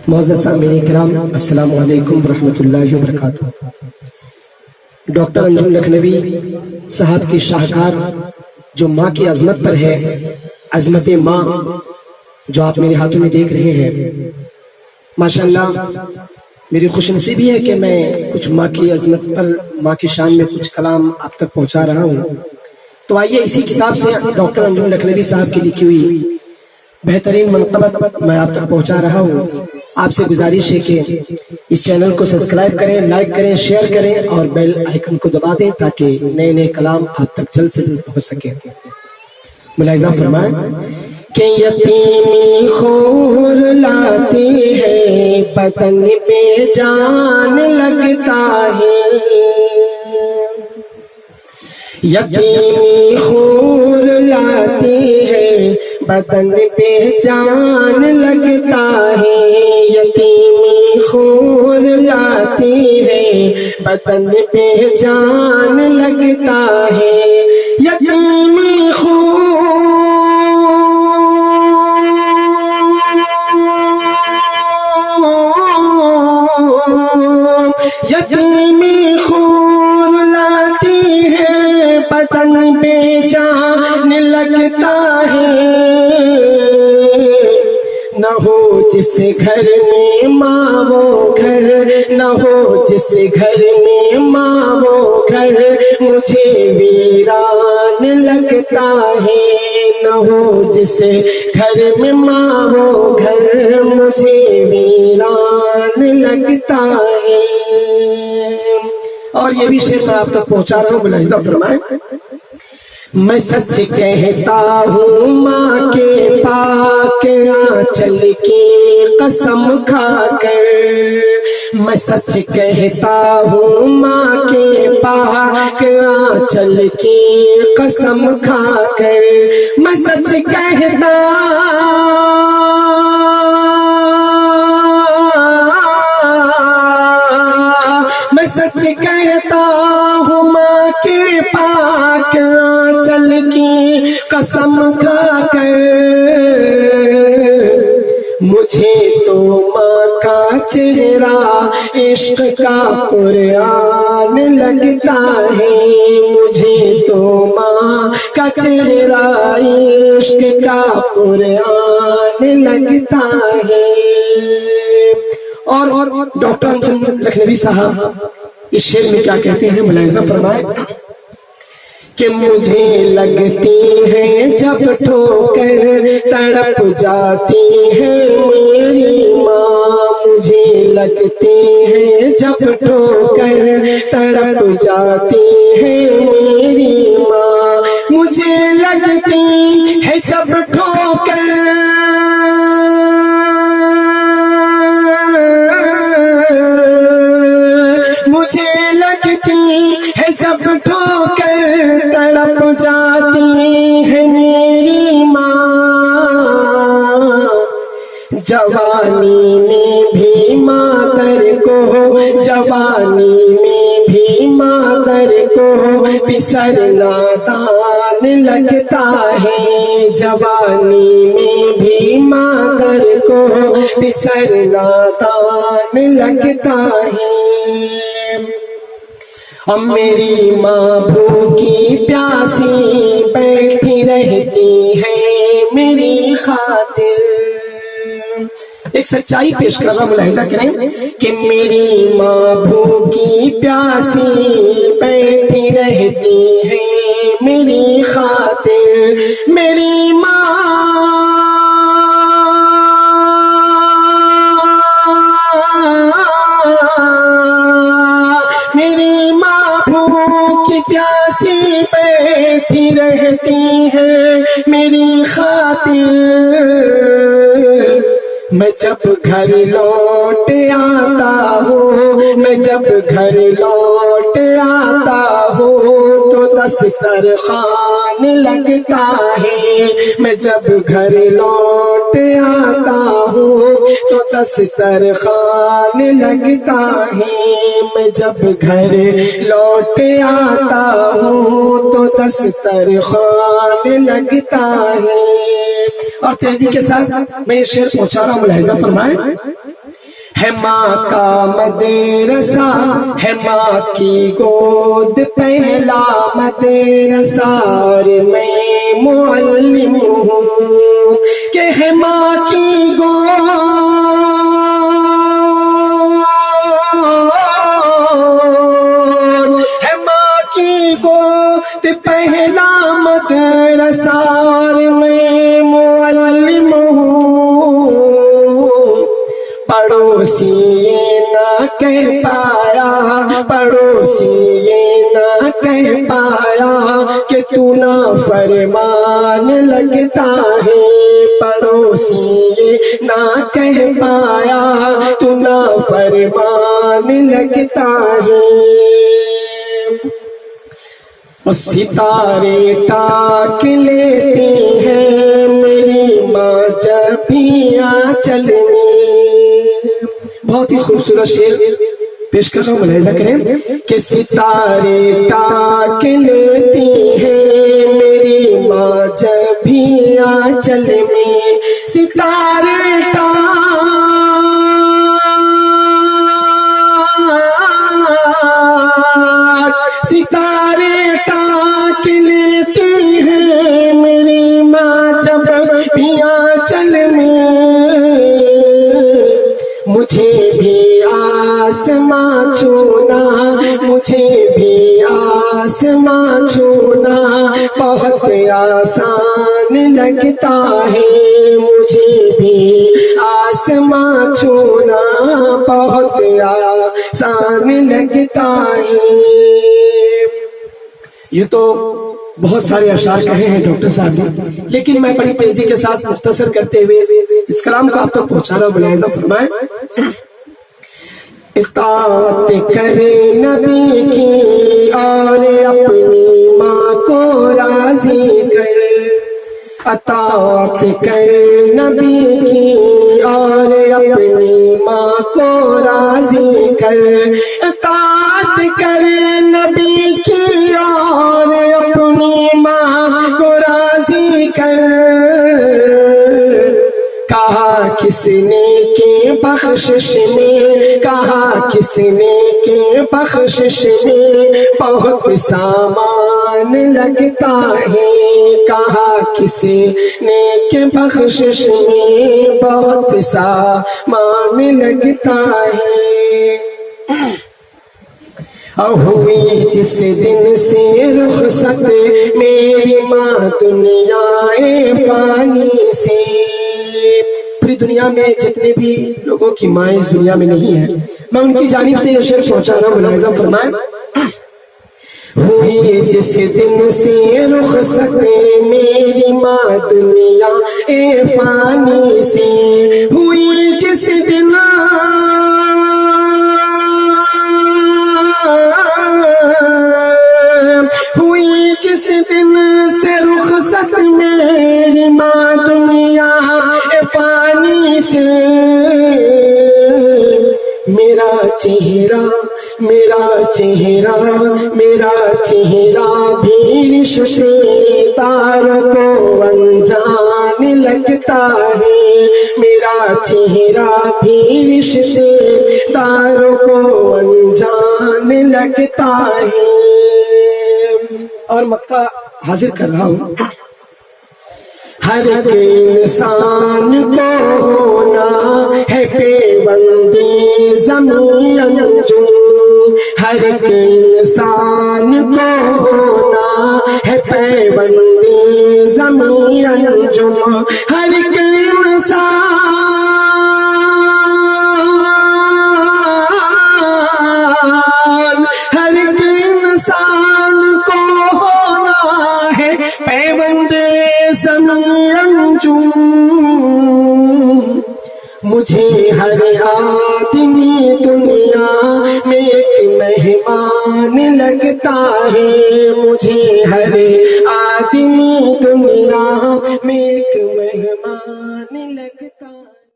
معزز سامعین کرام، السلام علیکم ورحمۃ اللہ وبرکاتہ۔ ڈاکٹر انجم لکھنوی صاحب کی شاہکار جو ماں کی عظمت پر ہے، عظمت ماں، جو آپ میرے ہاتھوں میں دیکھ رہے ہیں، ماشاءاللہ میری خوش نصیبی ہے کہ میں کچھ ماں کی عظمت پر، ماں کی شان میں کچھ کلام آپ تک پہنچا رہا ہوں۔ تو آئیے اسی کتاب سے ڈاکٹر انجم لکھنوی صاحب کی لکھی ہوئی بہترین منقبت میں آپ تک پہنچا رہا ہوں۔ آپ سے گزارش ہے کہ اس چینل کو سبسکرائب کریں، لائک کریں، شیئر کریں اور بیل آئیکن کو دبا دیں تاکہ نئے نئے کلام آپ تک جلد سے جلد پہنچ سکے۔ ملاحظہ فرمائیں کہ یتیمی خور لاتی ہے، پتن پہ جان لگتا ہے، یتیمی خور لاتی ہے، بدن پہ جان لگتا ہے، یتیمی خور لاتی ہے، بدن پہ جان لگتا ہے، یتیمی خور یتیمی خور لاتی ہے، بدن پہ جان لگتا ہے، نہ ہو جس گھر میں ماں وہ گھر، نہ ہو جس گھر میں ماں وہ گھر، مجھے ویران لگتا ہے، نہ ہو جس گھر میں ماں وہ گھر، مجھے ویران لگتا ہے۔ اور یہ بھی شعر میں آپ تک پہنچا رہا ہوں، ملاحظہ فرمائیں۔ میں سچ کہتا ہوں ماں کے پاک آنچل کی قسم کھا کر، میں سچ کہتا ہوں ماں کے پاک آنچل کی قسم کھا کر، میں سچ کہتا میں سچ کہتا ہوں ماں کے پاک آنچل کی قسم کھا کر، مجھے تو ماں کا چہرہ عشق کا قرآن لگتا ہے، مجھے تو ماں کا چہرہ عشق کا قرآن لگتا ہے۔ اور ڈاکٹر انجم لکھنوی صاحب اس شعر میں کیا کہتے ہیں، ملاحظہ فرمائیں کہ مجھے لگتی ہے جب ٹھوکر تڑپ جاتی ہے میری ماں، مجھے لگتی ہے جب ٹھوکر تڑپ جاتی ہے میری ماں، مجھے لگتی ہے جب ٹھوکر مجھے لگتی ہے جب ٹھوکر تڑپ جاتی ہے میری ماں، جوانی میں بھی مادر کو، جوانی میں بھی مادر کو پسر نادان لگتا ہے، جوانی میں بھی مادر کو پسر نادان لگتا ہے۔ اب میری ماں بھوکی پیاسی بیٹھی رہتی ہے میری خاطر، ایک سچائی پیش کر رہا، ملاحظہ کریں کہ میری ماں بھوکی پیاسی بیٹھی رہتی ہے میری خاطر، میری ماں پیاسی بیٹھی رہتی ہے میری خاطر، میں جب گھر لوٹ آتا ہوں، میں جب گھر لوٹ آتا ہوں تو دسترخوان لگتا ہے، میں جب گھر لوٹ آتا ہوں تو دسترخوان لگتا ہے، میں جب گھر لوٹ آتا ہوں تو دسترخوان لگتا ہے۔ اور تیزی کے ساتھ میں یہ شعر پہنچا رہا ہوں، ملاحظہ فرمائیں ہے ماں کا مدرسہ، ہے ماں کی گود پہلا مدرسہ، اور میں معلم ہوں کہ ہے ماں کی گود، ہے ماں کی گود پہلا مدرسہ، اور میں معلم ہوں۔ پڑوسی یہ نہ کہہ پایا، پڑوسی یہ نہ کہہ پایا کہ تو نا فرمان لگتا ہے، پڑوسی یہ نہ کہہ پایا تو نا فرمان لگتا ہے۔ اور ستارے ٹاک لیتے ہیں میری ماں جب بھی آنچل میں۔ بہت ہی خوبصورت شعر پیش کر رہا ہوں، ملاحظہ کریں کہ ستارے ٹاک لیتی ہیں میری ماں جب بھی آنچل میں، ستارے ستارے ٹاک لیتی ہیں میری ماں جب بھی آنچل میں، مجھے بھی آسماں چھونا، مجھے بھی آسماں چھونا بہت آسان لگتا ہے، مجھے بھی آسماں چھونا بہت آسان لگتا ہے۔ یہ تو بہت سارے اشعار کہے ہیں ڈاکٹر صاحب نے، لیکن میں بڑی تیزی کے ساتھ مختصر کرتے ہوئے اس کلام کو آپ تک پہنچا رہا ہوں، ملاحظہ فرمائیں۔ اطاعت کرے نبی کی اور اپنی ماں کو راضی کر، اطاعت کر نبی کی اور اپنی ماں کو راضی کر، اطاعت کر نبی کی اور اپنی ماں کو راضی کر۔ کہا کس نے کہ بخشش میں، کہا کس نے کہ بخشش میں بہت سامان لگتا ہے، کہا کس نے کہ بخشش میں بہت سامان لگتا ہے۔ ہوئی جس دن سے رخصت میری ماں دنیا فانی سے، پوری دنیا میں جتنے بھی لوگوں کی مائیں اس دنیا میں نہیں ہیں، میں ان کی جانب سے یہ شعر پہنچا رہا ہوں، ملاحظہ فرمائیں۔ ہوئی جس دن سے رخصت میری ماں دنیا فانی سے، ہوئی جس دن ہوئی جس دن سے رخصت میری ماں دنیا فانی سے، میرا چہرہ میرا چہرہ میرا چہرہ بھی رشتے دار کو انجان لگتا ہے، میرا چہرہ بھی رشتے دار کو انجان لگتا ہے۔ اور مقطع حاضر کر رہا ہوں۔ ہر ایک انسان کو ہونا ہے پیوندی زمین انجم، ہر ایک انسان کو ہونا ہے پیوندی زمین انجم، ہر ایک انسان ہر ایک انسان کو ہونا ہے پیوند زمین انجم، مجھے ہر آدمی دنیا میں ایک مہمان لگتا ہے، مجھے ہر آدمی دنیا میں ایک مہمان لگتا ہے۔